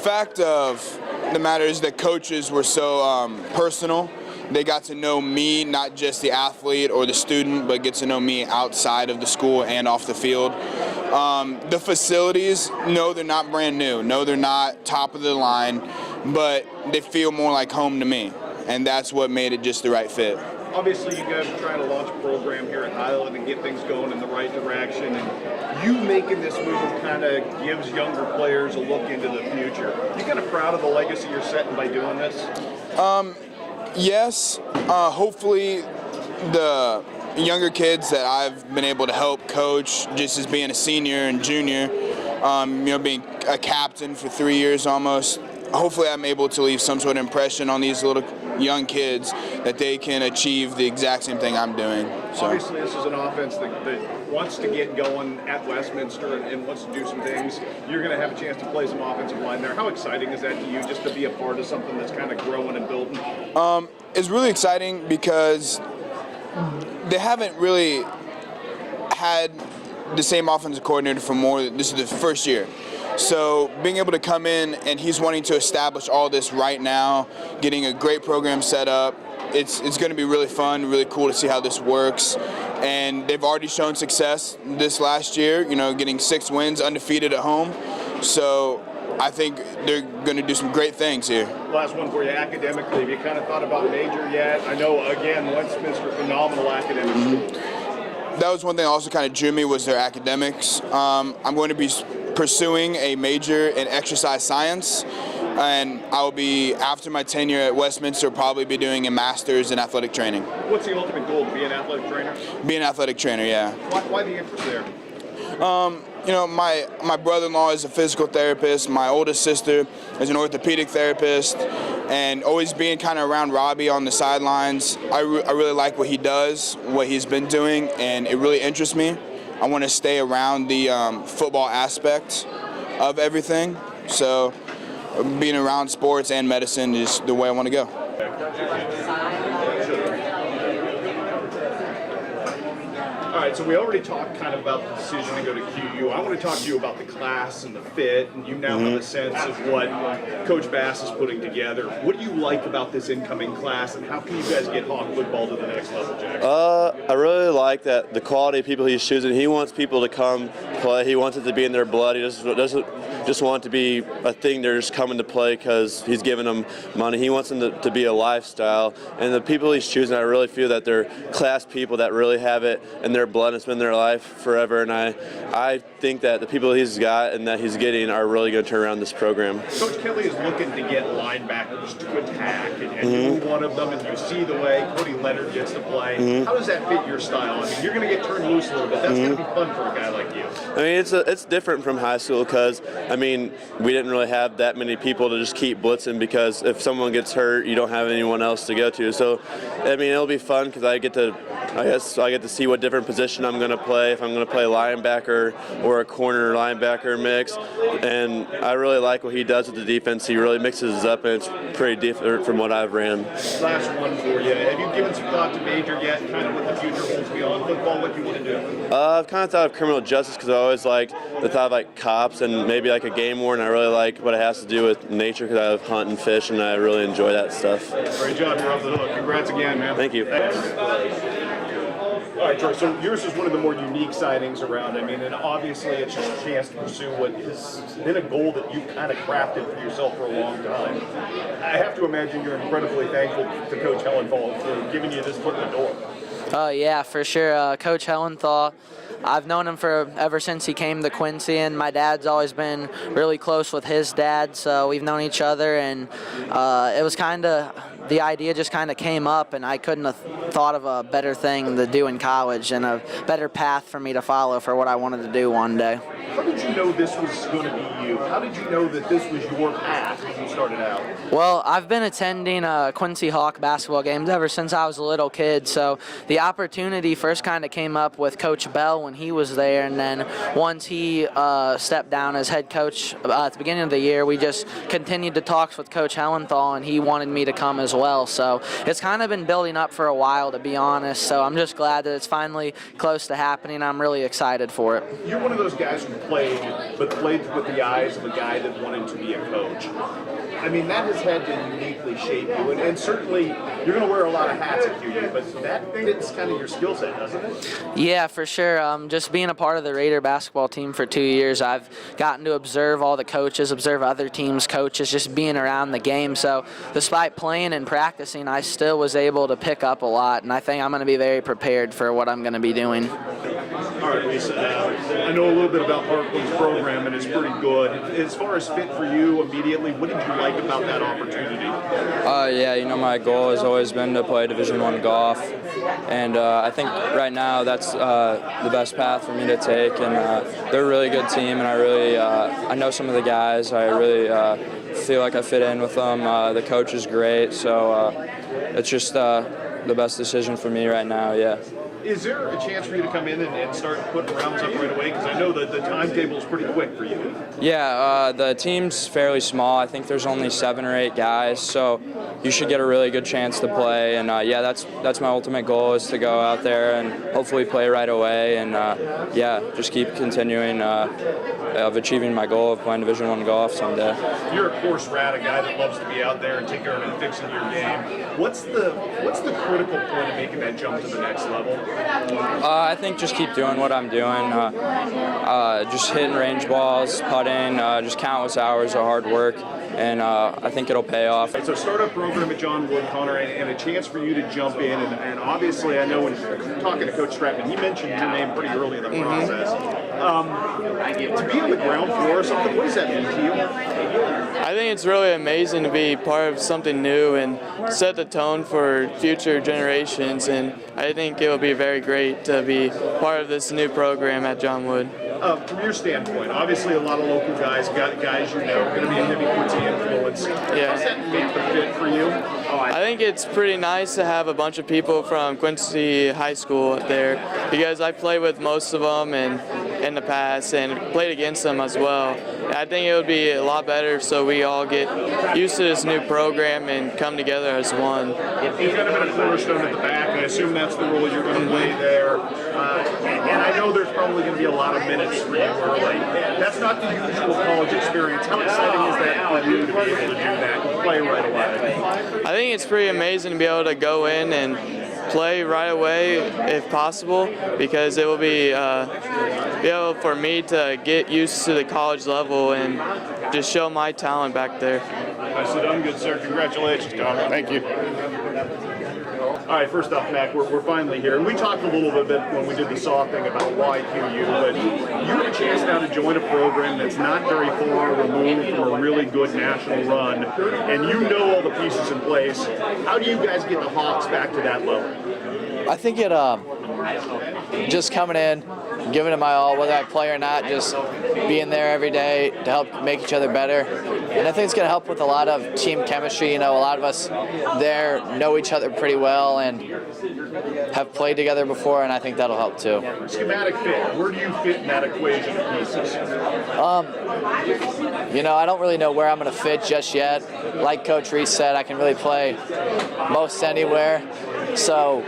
fact of the matter is that coaches were so personal. They got to know me, not just the athlete or the student, but get to know me outside of the school and off the field. The facilities, no, they're not brand new. No, they're not top of the line, but they feel more like home to me, and that's what made it just the right fit. Obviously, you guys are trying to launch a program here at Highland and get things going in the right direction, and you making this move kind of gives younger players a look into the future. You kind of proud of the legacy you're setting by doing this? Yes, hopefully the younger kids that I've been able to help coach, just as being a senior and junior, being a captain for 3 years almost, hopefully I'm able to leave some sort of impression on these little young kids that they can achieve the exact same thing I'm doing. So. Obviously, this is an offense that wants to get going at Westminster and wants to do some things. You're going to have a chance to play some offensive line there. How exciting is that to you, just to be a part of something that's kind of growing and building? It's really exciting because they haven't really had the same offensive coordinator for this is the first year. So being able to come in and he's wanting to establish all this right now, getting a great program set up, it's going to be really fun, really cool to see how this works. And they've already shown success this last year, getting 6 wins, undefeated at home. So I think they're going to do some great things here. Last one for you, academically. Have you kind of thought about major yet? I know, again, Westminster, phenomenal academics. That was one thing that also kind of drew me was their academics. I'm going to be pursuing a major in exercise science, and I will be, after my tenure at Westminster, probably be doing a master's in athletic training. What's the ultimate goal, to be an athletic trainer? Be an athletic trainer, yeah. Why the interest there? My brother-in-law is a physical therapist. My oldest sister is an orthopedic therapist, and always being kind of around Robbie on the sidelines, I really like what he does, what he's been doing, and it really interests me. I want to stay around the football aspect of everything, so being around sports and medicine is the way I want to go. All right, so we already talked kind of about the decision to go to QU. I want to talk to you about the class and the fit, and you now have a sense of what Coach Bass is putting together. What do you like about this incoming class, and how can you guys get Hawk football to the next level, Jack? I really like that the quality of people he's choosing. He wants people to come play. He wants it to be in their blood. He doesn't just want it to be a thing they're just coming to play because he's giving them money. He wants them to be a lifestyle. And the people he's choosing, I really feel that they're class people that really have it in their blood and it's been their life forever. And I think that the people he's got and that he's getting are really going to turn around this program. Coach Kelly is looking to get linebackers to attack, and you're one of them, and you see the way Cody Leonard gets to play. How does that fit your style? I mean, you're going to get turned loose a little bit. That's going to be fun for a guy like you. I mean, it's different from high school because, I mean, we didn't really have that many people to just keep blitzing because if someone gets hurt, you don't have anyone else to go to. So, I mean, it'll be fun because I get to see what different position I'm going to play, if I'm going to play linebacker or a corner linebacker mix. And I really like what he does with the defense. He really mixes it up, and it's pretty different from what I've ran. Last one for you. Have you given some thought to major yet, kind of what the future holds beyond football, what you want to do? I've kind of thought of criminal justice because I always liked the thought of like cops and maybe like a game warden. I really like what it has to do with nature because I love hunt and fish, and I really enjoy that stuff. Great job. You're off the hook. Congrats again, man. Thank you. Thanks. All right, George, so yours is one of the more unique sightings around. I mean, and obviously it's just a chance to pursue what has been a goal that you've kind of crafted for yourself for a long time. I have to imagine you're incredibly thankful to Coach Hellenthal for giving you this foot in the door. Oh, yeah, for sure. Coach Hellenthal, I've known him ever since he came to Quincy, and my dad's always been really close with his dad, so we've known each other, and it was the idea just kind of came up, and I couldn't have thought of a better thing to do in college and a better path for me to follow for what I wanted to do one day. How did you know this was going to be you? How did you know that this was your path when you started out? Well, I've been attending Quincy Hawk basketball games ever since I was a little kid, so the opportunity first kind of came up with Coach Bell when he was there, and then once he stepped down as head coach at the beginning of the year, we just continued to talks with Coach Hellenthal, and he wanted me to come as well. So it's kind of been building up for a while, to be honest. So I'm just glad that it's finally close to happening. I'm really excited for it. You're one of those guys who played with the eyes of a guy that wanted to be a coach. I mean, that has had to uniquely shape you, and certainly you're going to wear a lot of hats at QU, but that fits kind of your skill set, doesn't it? Yeah, for sure. Just being a part of the Raider basketball team for 2 years, I've gotten to observe all the coaches, observe other teams' coaches, just being around the game. So despite playing and practicing, I still was able to pick up a lot, and I think I'm going to be very prepared for what I'm going to be doing. All right, Lisa, I know a little bit about Parkland's program, and it's pretty good. As far as fit for you immediately, what did you like about that opportunity? Yeah, you know, my goal has always been to play Division I golf, and I think right now that's the best path for me to take. And they're a really good team, and I know some of the guys. I really feel like I fit in with them. The coach is great, so it's just the best decision for me right now. Yeah. Is there a chance for you to come in and start putting rounds up right away? Because I know that the timetable is pretty quick for you. Yeah, the team's fairly small. I think there's only 7 or 8 guys, so you should get a really good chance to play. And yeah, that's my ultimate goal, is to go out there and hopefully play right away. And yeah, just keep continuing of achieving my goal of playing Division I golf someday. You're a course rat, a guy that loves to be out there and take care of and fixing your game. What's the critical point of making that jump to the next level? I think just keep doing what I'm doing, just hitting range balls, putting, just countless hours of hard work, and I think it'll pay off. So startup program at John Wood, Connor, and a chance for you to jump in, and obviously I know when talking to Coach Stratman, he mentioned your name pretty early in the process. To be on the ground floor or something, what does that mean to you? I think it's really amazing to be part of something new and set the tone for future generations, and I think it will be very great to be part of this new program at John Wood. From your standpoint, obviously a lot of local guys, guys you know, going to be a heavy Quincy influence. Yeah. How does that make the fit for you? I think it's pretty nice to have a bunch of people from Quincy High School there, because I played with most of them in the past and played against them as well. I think it would be a lot better so we all get used to this new program and come together as one. You've kind of been a cornerstone at the back, and I assume that's the role you're going to play there. And I know there's probably going to be a lot of minutes for you early. That's not the usual college experience. How exciting is that for you to be able to do that and play right away? I think it's pretty amazing to be able to go in and play right away if possible, because it will be able for me to get used to the college level and just show my talent back there. Nicely done, good sir. Congratulations, Connor. Thank you. All right, first up, Mac, we're finally here. And we talked a little bit when we did the SAW thing about why QU, but you have a chance now to join a program that's not very far removed from a really good national run, and you know all the pieces in place. How do you guys get the Hawks back to that level? I think it just coming in, giving it my all, whether I play or not, just being there every day to help make each other better. And I think it's going to help with a lot of team chemistry. You know, a lot of us there know each other pretty well and have played together before, and I think that'll help too. Schematic fit, where do you fit in that equation of pieces? You know, I don't really know where I'm going to fit just yet. Like Coach Reese said, I can really play most anywhere. So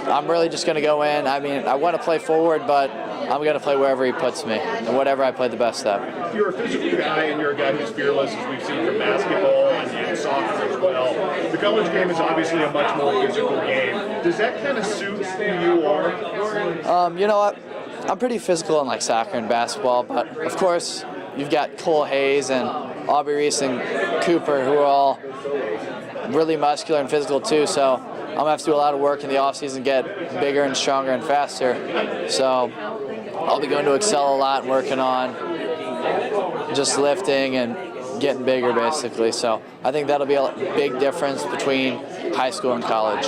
I'm really just going to go in. I mean, I want to play forward, but I'm going to play wherever he puts me and whatever I play the best at. You're a physical guy, and you're a guy who's fearless, as we've seen from basketball and soccer as well. The college game is obviously a much more physical game. Does that kind of suit who you are? You know what? I'm pretty physical in like soccer and basketball, but of course you've got Cole Hayes and Aubrey Reese and Cooper, who are all really muscular and physical too. So I'm gonna have to do a lot of work in the offseason, get bigger and stronger and faster. So I'll be going to Excel a lot and working on just lifting and getting bigger basically. So I think that'll be a big difference between high school and college.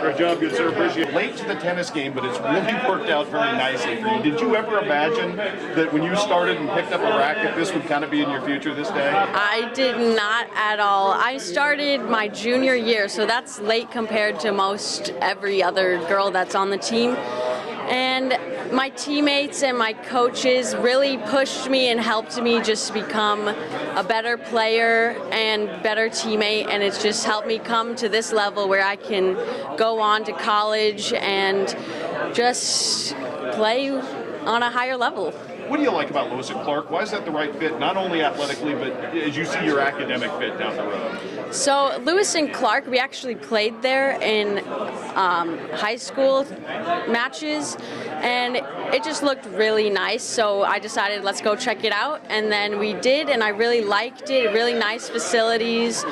Great job, good sir. Appreciate it. Late to the tennis game, but it's really worked out very nicely for you. Did you ever imagine that when you started and picked up a racket, this would kind of be in your future this day? I did not at all. I started my junior year, so that's late compared to most every other girl that's on the team. And my teammates and my coaches really pushed me and helped me just become a better player and better teammate, and it's just helped me come to this level where I can go on to college and just play on a higher level. What do you like about Lewis and Clark? Why is that the right fit, not only athletically, but as you see your academic fit down the road? So Lewis and Clark, we actually played there in high school matches, and it just looked really nice. So I decided, let's go check it out, and then we did, and I really liked it. Really nice facilities,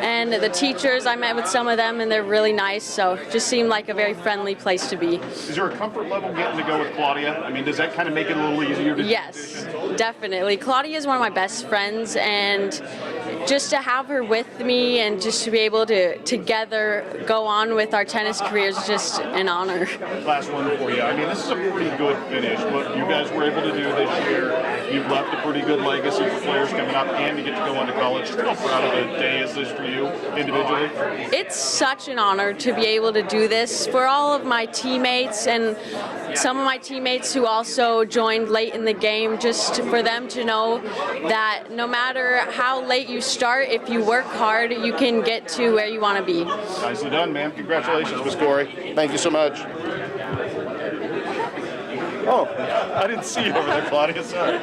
and the teachers, I met with some of them, and they're really nice. So it just seemed like a very friendly place to be. Is there a comfort level getting to go with Claudia? I mean, does that kind of make it a little easier to Yes, definitely. Claudia is one of my best friends, and just to have her with me and just to be able to together go on with our tennis careers is just an honor. Last one for you. I mean, this is a pretty good finish. What you guys were able to do this year, you've left a pretty good legacy for players coming up, and to get to go on to college. How proud of a day is this for you individually? It's such an honor to be able to do this for all of my teammates and some of my teammates who also joined late in the game, just for them to know that no matter how late you start, if you work hard, you can get to where you want to be. Nicely done, man. Congratulations, Miss Corey. Thank you so much. Oh, I didn't see you over there, Claudia. Sorry.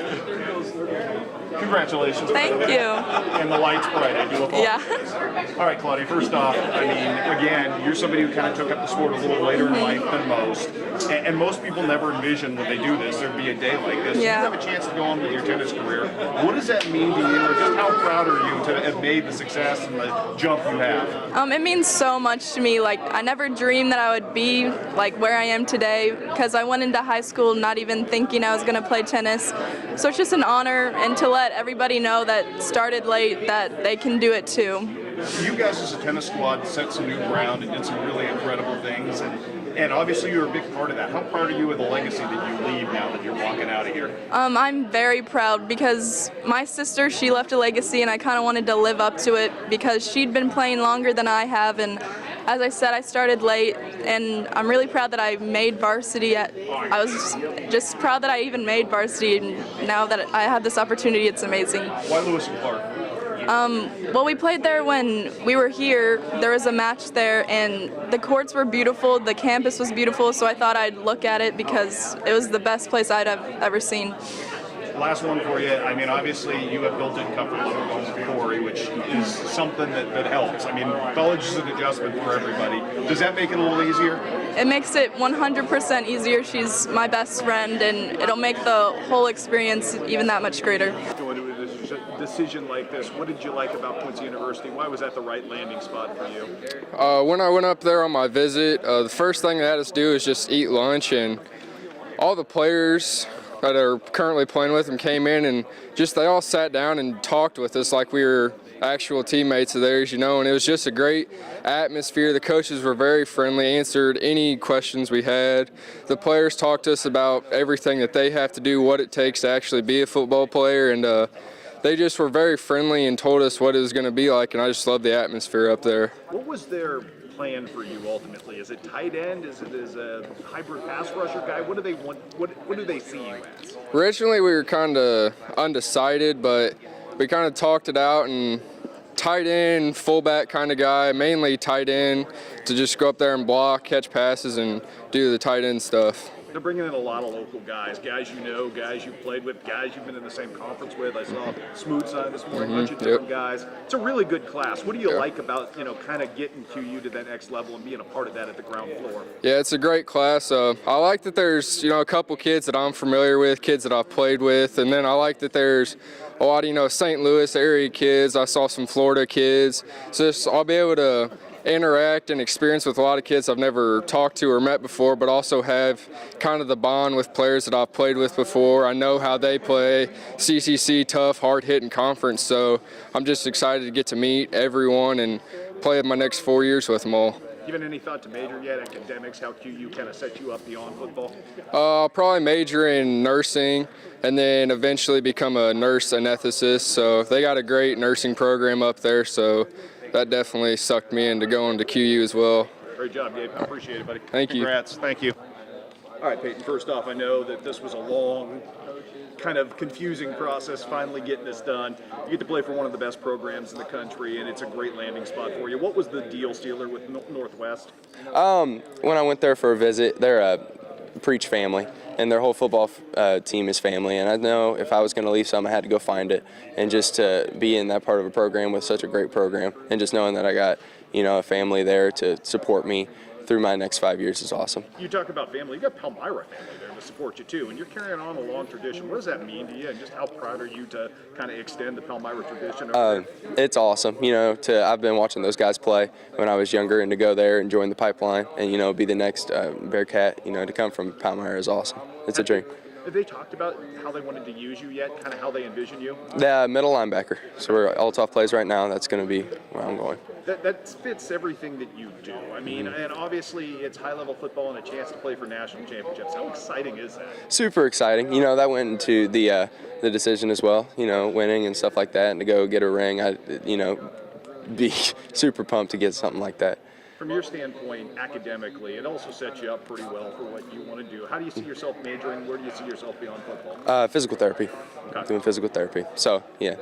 Congratulations. Thank you. And the light's bright. I do apologize. Yeah. All right, Claudia, first off, I mean, again, you're somebody who kind of took up the sport a little later in life than most. And most people never envision when they do this, there'd be a day like this. Yeah. You have a chance to go on with your tennis career. What does that mean to you? Or just how proud are you to have made the success and the jump you have? It means so much to me. Like, I never dreamed that I would be like where I am today, because I went into high school not even thinking I was going to play tennis. So it's just an honor, and to let everybody know that started late that they can do it too. You guys as a tennis squad set some new ground and did some really incredible things, and obviously you're a big part of that. How proud are you of the legacy that you leave now that you're walking out of here? I'm very proud because my sister, she left a legacy, and I kind of wanted to live up to it because she'd been playing longer than I have, and as I said, I started late, and I'm really proud that I made varsity. I was just proud that I even made varsity, and now that I have this opportunity, it's amazing. Why Lewis and Clark? Well, we played there when we were here. There was a match there, and the courts were beautiful, the campus was beautiful, so I thought I'd look at it because it was the best place I'd have ever seen. Last one for you. I mean, obviously you have built-in comfort level going with Corey, which is something that helps. I mean, college is an adjustment for everybody. Does that make it a little easier? It makes it 100% easier. She's my best friend, and it'll make the whole experience even that much greater. Going to a decision like this, what did you like about Quincy University? Why was that the right landing spot for you? When I went up there on my visit, the first thing they had us do is just eat lunch, and all the players that are currently playing with them came in, and just they all sat down and talked with us like we were actual teammates of theirs, and it was just a great atmosphere. The coaches were very friendly, answered any questions we had. The players talked to us about everything that they have to do, what it takes to actually be a football player, and they just were very friendly and told us what it was going to be like, and I just loved the atmosphere up there. What was their plan for you ultimately? Is it tight end? Is it as a hybrid pass rusher guy? What do they want? What do they see you as? Originally we were kind of undecided, but we kind of talked it out, and tight end, fullback kind of guy, mainly tight end, to just go up there and block, catch passes, and do the tight end stuff. They're bringing in a lot of local guys you know, guys you've played with, guys you've been in the same conference with. I saw Smoot sign this morning, a bunch of different guys. It's a really good class. What do you like about, kind of getting QU to that next level and being a part of that at the ground floor? Yeah, it's a great class. I like that there's, a couple kids that I'm familiar with, kids that I've played with, and then I like that there's a lot of, St. Louis area kids. I saw some Florida kids. So I'll be able to interact and experience with a lot of kids I've never talked to or met before, but also have kind of the bond with players that I've played with before. I know how they play. CCC, tough, hard-hitting conference, so I'm just excited to get to meet everyone and play my next 4 years with them all. Given any thought to major yet, academics, how QU kind of set you up beyond football? I'll probably major in nursing and then eventually become a nurse anesthetist. So they got a great nursing program up there, so that definitely sucked me into going to QU as well. Great job, Gabe. I appreciate it, buddy. Thank you. Congrats. Thank you. All right, Peyton, first off, I know that this was a long, kind of confusing process finally getting this done. You get to play for one of the best programs in the country, and it's a great landing spot for you. What was the deal, Steeler, with Northwest? When I went there for a visit, they're a preach family, and their whole football team is family. And I know if I was going to leave something, I had to go find it. And just to be in that part of a program with such a great program, and just knowing that I got, a family there to support me through my next 5 years is awesome. You talk about family. You got Palmyra family there to support you too, and you're carrying on a long tradition. What does that mean to you, and just how proud are you to kind of extend the Palmyra tradition? It's awesome. I've been watching those guys play when I was younger, and to go there and join the pipeline and be the next Bearcat, to come from Palmyra is awesome. It's a dream. Have they talked about how they wanted to use you yet? Kind of how they envision you? The middle linebacker. So we're all tough plays right now. That's going to be where I'm going. That fits everything that you do. I mean, and obviously it's high-level football and a chance to play for national championships. How exciting is that? Super exciting. That went into the decision as well. Winning and stuff like that, and to go get a ring. Be super pumped to get something like that. From your standpoint, academically, it also sets you up pretty well for what you want to do. How do you see yourself majoring? Where do you see yourself beyond football? Physical therapy. Okay. Doing physical therapy. So, yeah.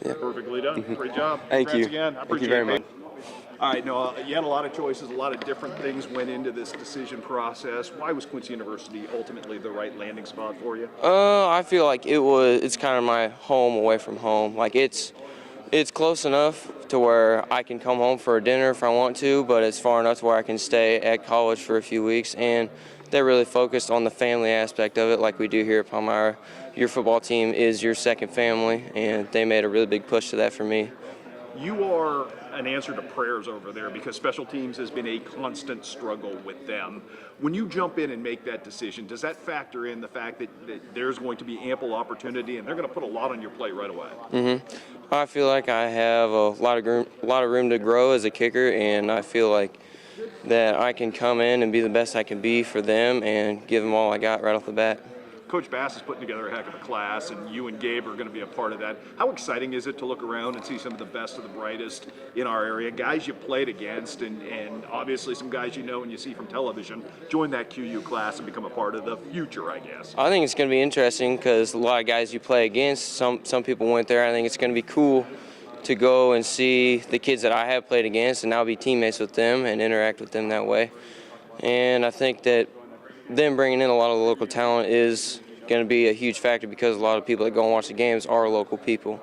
Perfectly done. Great job. Thank you. Again. I Thank you very much. All right, Noah, you had a lot of choices, a lot of different things went into this decision process. Why was Quincy University ultimately the right landing spot for you? I feel like it's kind of my home away from home. Like it's close enough to where I can come home for a dinner if I want to, but it's far enough to where I can stay at college for a few weeks. And they're really focused on the family aspect of it like we do here at Palmyra. Your football team is your second family, and they made a really big push to that for me. You are an answer to prayers over there because special teams has been a constant struggle with them. When you jump in and make that decision, does that factor in the fact that there's going to be ample opportunity and they're going to put a lot on your plate right away? Mm-hmm. I feel like I have a lot of room to grow as a kicker, and I feel like that I can come in and be the best I can be for them and give them all I got right off the bat. Coach Bass is putting together a heck of a class, and you and Gabe are going to be a part of that. How exciting is it to look around and see some of the best of the brightest in our area, guys you played against, and obviously some guys you know and you see from television join that QU class and become a part of the future, I guess? I think it's going to be interesting because a lot of guys you play against, some people went there. I think it's going to be cool to go and see the kids that I have played against and now be teammates with them and interact with them that way. And I think that them bringing in a lot of the local talent is going to be a huge factor because a lot of people that go and watch the games are local people.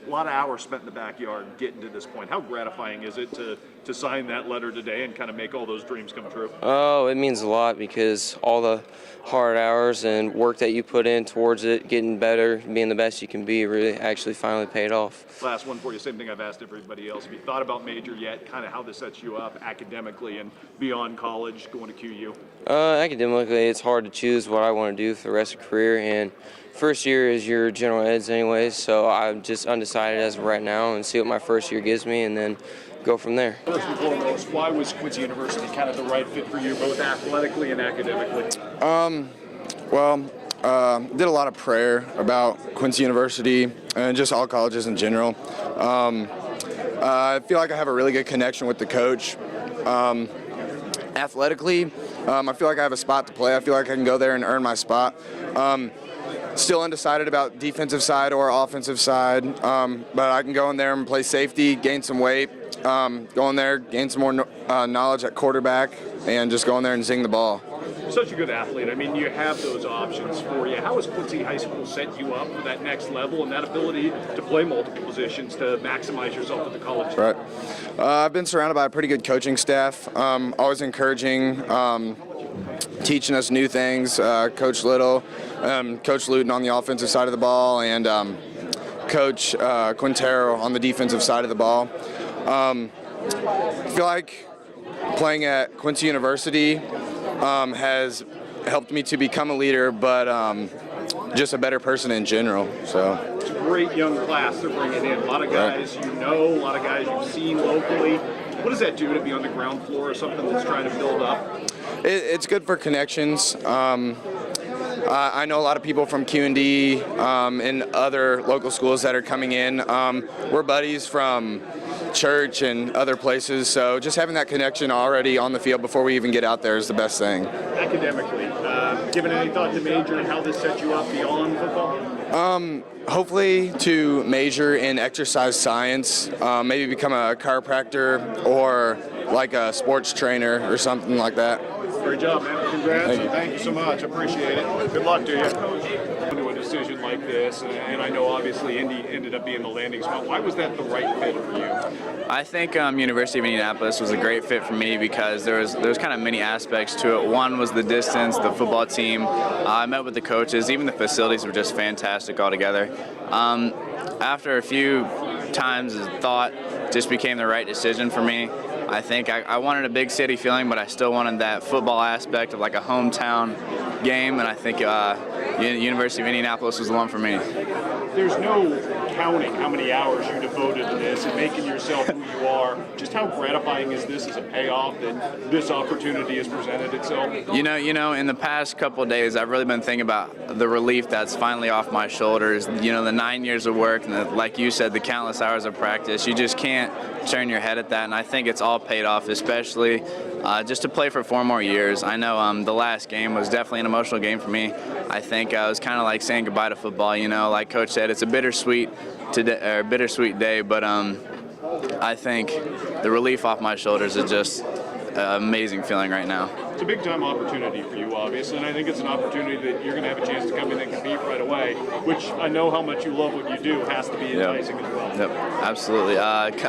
A lot of hours spent in the backyard getting to this point. How gratifying is it to sign that letter today and kind of make all those dreams come true? Oh, it means a lot because all the hard hours and work that you put in towards it, getting better, being the best you can be, really actually finally paid off. Last one for you, same thing I've asked everybody else. Have you thought about major yet, kind of how this sets you up academically and beyond college, going to QU? Academically, it's hard to choose what I want to do for the rest of the career, and first year is your general eds anyways, so I'm just undecided as of right now and see what my first year gives me and then go from there. First and foremost, why was Quincy University kind of the right fit for you, both athletically and academically? Did a lot of prayer about Quincy University and just all colleges in general. I feel like I have a really good connection with the coach. Athletically, I feel like I have a spot to play. I feel like I can go there and earn my spot. Still undecided about defensive side or offensive side, but I can go in there and play safety, gain some weight, go in there, gain some more knowledge at quarterback, and just go in there and zing the ball. Such a good athlete. I mean, you have those options for you. How has Quincy High School set you up for that next level and that ability to play multiple positions to maximize yourself at the college level? Right. I've been surrounded by a pretty good coaching staff, always encouraging, teaching us new things. Coach Little, Coach Luton on the offensive side of the ball, and Coach Quintero on the defensive side of the ball. I feel like playing at Quincy University has helped me to become a leader, but just a better person in general. So it's a great young class they're bringing in. A lot of guys you know, a lot of guys you've seen locally. What does that do to be on the ground floor or something that's trying to build up? It's good for connections. I know a lot of people from Q&D and other local schools that are coming in. We're buddies from church and other places, so just having that connection already on the field before we even get out there is the best thing. Academically, given any thought to major and how this sets you up beyond football? Hopefully to major in exercise science, maybe become a chiropractor or like a sports trainer or something like that. Great job, man. Congrats. Thank you so much. Appreciate it. Good luck to you. To a decision like this, and I know obviously Indy ended up being the landing spot. Why was that the right fit for you? I think University of Indianapolis was a great fit for me because there was kind of many aspects to it. One was the distance, the football team. I met with the coaches. Even the facilities were just fantastic altogether. After a few times of thought, just became the right decision for me. I think I wanted a big city feeling, but I still wanted that football aspect of like a hometown game, and I think University of Indianapolis was the one for me. There's no counting how many hours you devoted to this and making yourself who you are. Just how gratifying is this as a payoff that this opportunity has presented itself? You know, in the past couple of days, I've really been thinking about the relief that's finally off my shoulders. You know, the 9 years of work and like you said, the countless hours of practice. You just can't turn your head at that, and I think it's all paid off, especially just to play for 4 more years. I know the last game was definitely an emotional game for me. I think I was kind of like saying goodbye to football. You know, like Coach said, it's a bittersweet day, but I think the relief off my shoulders is just an amazing feeling right now. It's a big-time opportunity for you, obviously, and I think it's an opportunity that you're going to have a chance to come in and compete right away, which I know how much you love what you do has to be enticing as well. Yep, absolutely.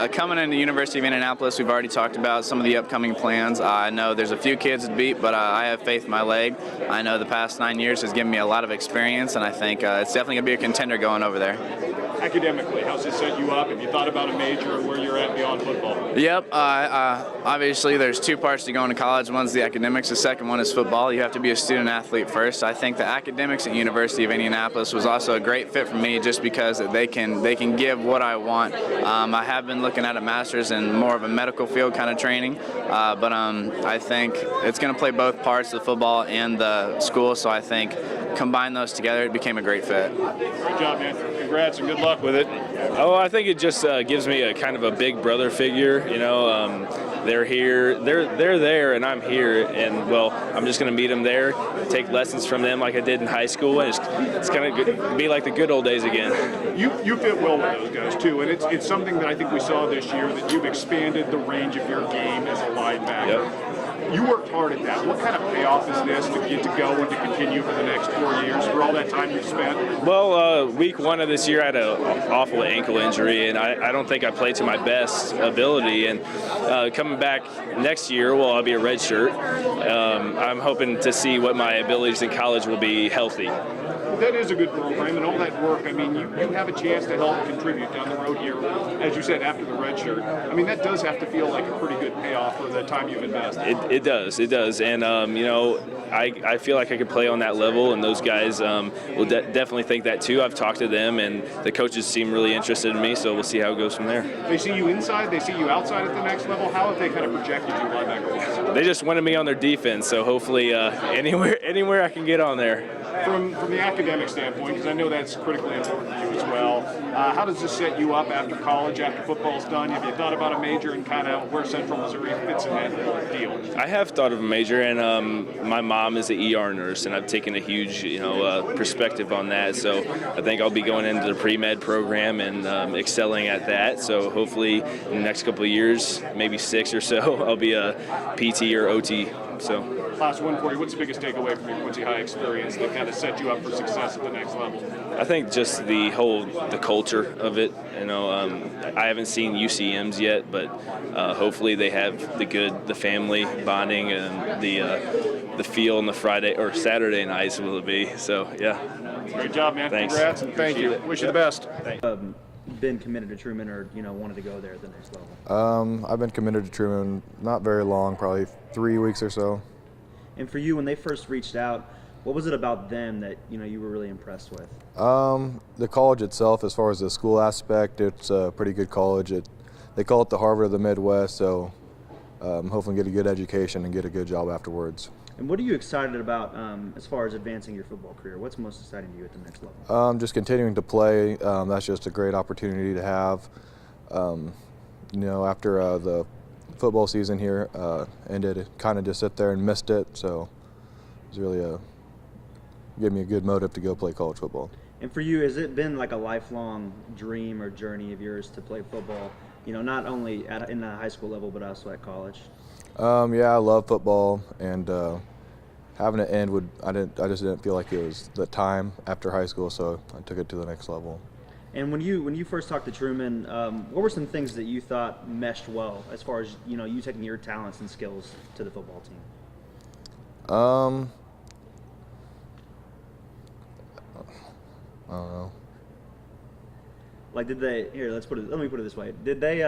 Coming into University of Indianapolis, we've already talked about some of the upcoming plans. I know there's a few kids to beat, but I have faith in my leg. I know the past 9 years has given me a lot of experience, and I think it's definitely going to be a contender going over there. Academically, how's this set you up? Have you thought about a major and where you're at beyond football? Yep. Obviously, there's 2 parts to going to college. One's the academics. The second one is football. You have to be a student athlete first. I think the academics at University of Indianapolis was also a great fit for me just because they can give what I want. I have been looking at a master's in more of a medical field kind of training, but I think it's going to play both parts, the football and the school, so I think combine those together, it became a great fit. Great job, man. Congrats and good luck with it. Oh, I think it just gives me a kind of a big brother figure. You know, they're here, they're there, and I'm here, and well, I'm just going to meet them there, take lessons from them like I did in high school, and it's going to be like the good old days again. You fit well with those guys too, and it's something that I think we saw this year that you've expanded the range of your game as a linebacker. Yep. You worked hard at that. What kind of payoff is this to get to go and to continue for the next 4 years for all that time you've spent? Well, week 1 of this year I had an awful ankle injury, and I don't think I played to my best ability. And coming back next year, well, I'll be a redshirt. I'm hoping to see what my abilities in college will be healthy. That is a good program, and all that work, I mean, you have a chance to help contribute down the road here, as you said, after the red shirt. I mean, that does have to feel like a pretty good payoff for the time you've invested. It does. And, you know, I feel like I could play on that level, and those guys will definitely think that too. I've talked to them, and the coaches seem really interested in me, so we'll see how it goes from there. They see you inside, they see you outside at the next level. How have they kind of projected you linebacker-wise? They just wanted me on their defense, so hopefully anywhere I can get on there. From the academic standpoint, because I know that's critically important to you as well, how does this set you up after college, after football's done? Have you thought about a major and kind of where Central Missouri fits in that deal? I have thought of a major, and my mom is an ER nurse, and I've taken a huge perspective on that. So I think I'll be going into the pre-med program and excelling at that. So hopefully in the next couple of years, maybe 6 or so, I'll be a PT or OT. So. Last one for you. What's the biggest takeaway from your Quincy High experience that kind of set you up for success at the next level? I think just the culture of it. You know, I haven't seen UCM's yet, but hopefully they have the family bonding and the feel on the Friday or Saturday nights will it be. So yeah. Great job, man. Thanks. Congrats and thank you. Wish you the best. Been committed to Truman, or wanted to go there at the next level? I've been committed to Truman not very long, probably 3 weeks or so. And for you, when they first reached out, what was it about them that you were really impressed with? The college itself, as far as the school aspect, it's a pretty good college. They call it the Harvard of the Midwest, so hopefully get a good education and get a good job afterwards. And what are you excited about as far as advancing your football career? What's most exciting to you at the next level? Just continuing to play. That's just a great opportunity to have. After the football season here ended, kind of just sit there and missed it. So it was really a give me a good motive to go play college football. And for you, has it been like a lifelong dream or journey of yours to play football? You know, not only in the high school level, but also at college. Yeah, I love football, and having it end I just didn't feel like it was the time after high school, so I took it to the next level. And when you first talked to Truman, what were some things that you thought meshed well as far as you taking your talents and skills to the football team? I don't know. Like, did they? Here, let me put it this way. Did they?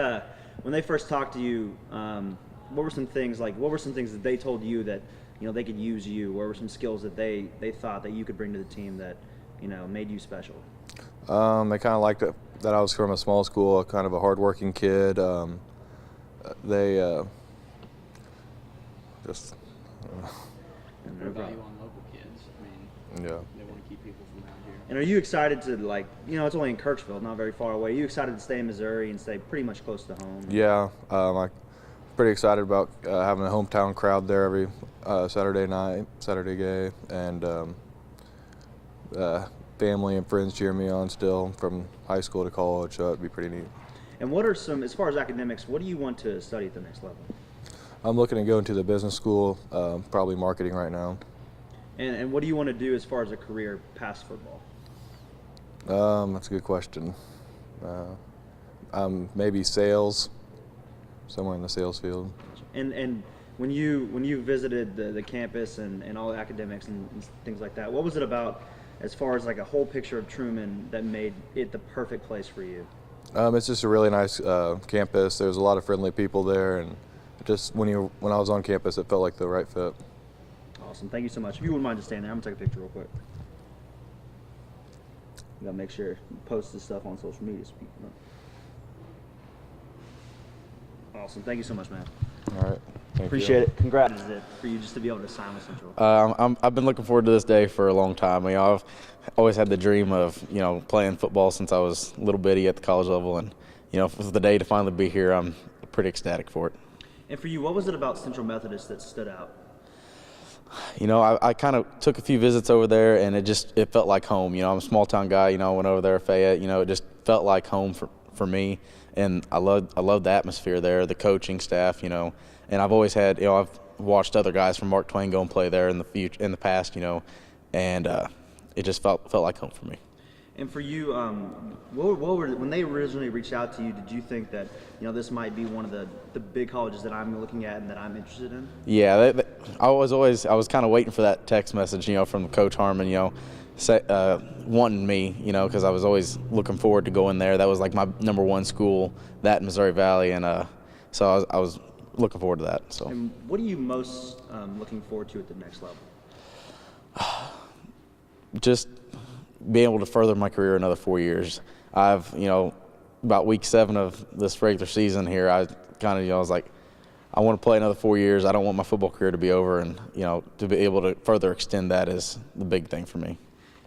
When they first talked to you, what were some things that they told you that they could use you? What were some skills that they thought that you could bring to the team that made you special? They kind of liked it, that I was from a small school, kind of a hardworking kid. They just. No problem. On local kids. I mean, Yeah. they want to keep people from out here. And are you excited to it's only in Kirksville, not very far away. Are you excited to stay in Missouri and stay pretty much close to home? Yeah, I'm pretty excited about having a hometown crowd there every Saturday game, and family and friends cheer me on still from high school to college, so it'd be pretty neat. And what are as far as academics, what do you want to study at the next level? I'm looking to go into the business school, probably marketing right now. And what do you want to do as far as a career past football? That's a good question. Maybe sales, somewhere in the sales field. And when you visited the campus and all the academics and things like that, what was it about as far as like a whole picture of Truman that made it the perfect place for you? It's just a really nice campus. There's a lot of friendly people there, and just when I was on campus, it felt like the right fit. Awesome. Thank you so much. If you wouldn't mind just staying there, I'm going to take a picture real quick. You got to make sure you post this stuff on social media. Awesome. Thank you so much, man. All right. Appreciate it. Congrats for you just to be able to sign with Central. I've been looking forward to this day for a long time. I've always had the dream of playing football since I was a little bitty at the college level, and for the day to finally be here, I'm pretty ecstatic for it. And for you, what was it about Central Methodist that stood out? I kind of took a few visits over there, and it felt like home. I'm a small town guy. I went over there at Fayette. It just felt like home for me, and I loved the atmosphere there, the coaching staff. And I've always had I've watched other guys from Mark Twain go and play there in the past. And it just felt like home for me. And for you, when they originally reached out to you, did you think that this might be one of the big colleges that I'm looking at and that I'm interested in? Yeah, I was kind of waiting for that text message, from Coach Harmon, wanting me, because I was always looking forward to going there. That was like my number one school, that in Missouri Valley, and so I was looking forward to that. So. And what are you most looking forward to at the next level? Just being able to further my career another 4 years. I've, about week 7 of this regular season here, I kind of, I was like, I want to play another 4 years. I don't want my football career to be over, and to be able to further extend that is the big thing for me.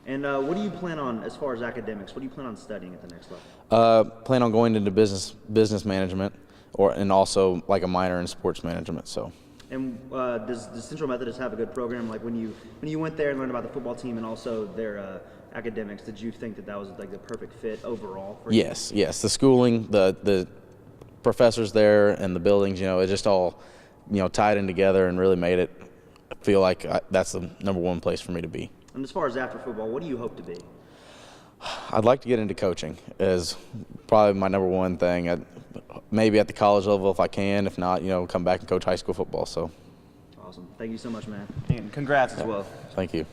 And what do you plan on as far as academics? What do you plan on studying at the next level? Plan on going into business management, and also like a minor in sports management. So. And does Central Methodist have a good program? Like when you went there and learned about the football team and also their academics, did you think that was like the perfect fit overall for you? Yes. The schooling, the professors there, and the buildings, it just all, tied in together and really made it feel like that's the number one place for me to be. And as far as after football, what do you hope to be? I'd like to get into coaching is probably my number one thing. Maybe at the college level if I can. If not, come back and coach high school football. So. Awesome. Thank you so much, man. And congrats as well. Thank you.